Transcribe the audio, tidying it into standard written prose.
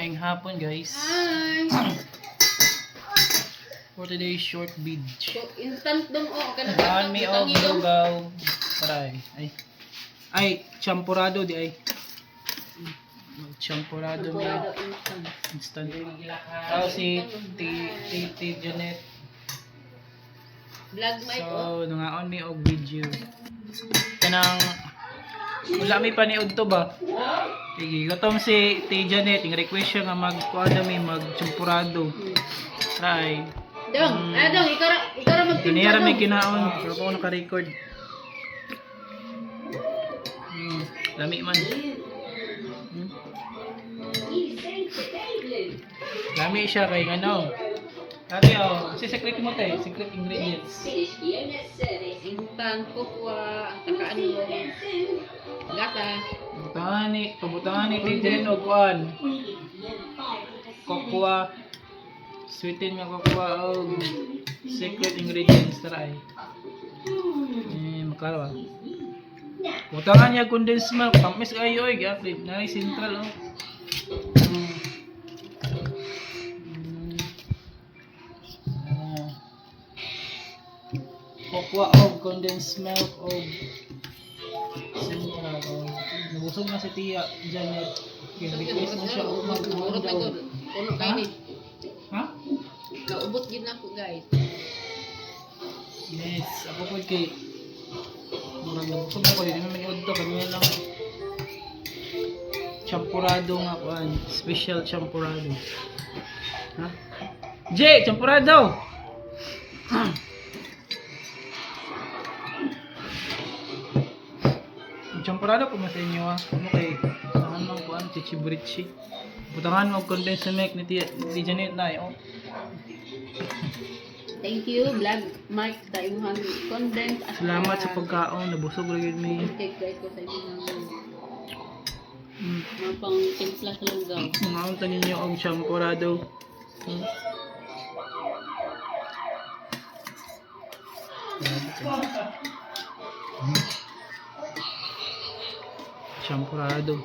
Maayong hapon guys. Hi! For today's short video. So, instant dong o. Daan mi og lugaw. Taray. Ay, champurado di ay. Champurado mi. Purado instant. Instant. Tao si Titi Janet. Vlog mic o. So, nangaon mi og video. Kanang wala mi paniud to ba? Sige, katong si Titi Janet, yung request siya nga magkuha mi mag-champurado. Try. Dong, dong, ikaw ra magtimpla Kaniyara may dong. kinaon, pero ako naka-record. Lami man. Lami siya kay ano. Dati si secret mo tayo, secret ingredients. Instant, kukwa, ang takaan mo. Gata. Pabutangan ni Tijen o kuan. Kokwa. Sweeten nga kokwa o secret ingredients taray. Makarawa. Butangan niya condensed milk, tamis kayo oy, gapit. Nari central oh. Kokwa o condensed milk o central o. Nabusog na si Tia Janet. Request mo siya o mag-uwan daw. Puno kayo ni. Ha? Naubot gid na ako guys. Yes, ako po kay murang nabusog ako din naman yung to kanya lang champurado nga kuan, special champurado. Ha? J, champurado. Champurado po sa inyo ha. Ano kay saan mo kuan chichibrichi. Butangan mo condensed milk ni Janet na oh. Thank you, vlog mic sa imong content. Salamat sa pagkaon, nabusog ra gyud mi. Cake guys ko sa imong mga pang timpla sa lugaw. Mga ninyo og champurado. Champurado.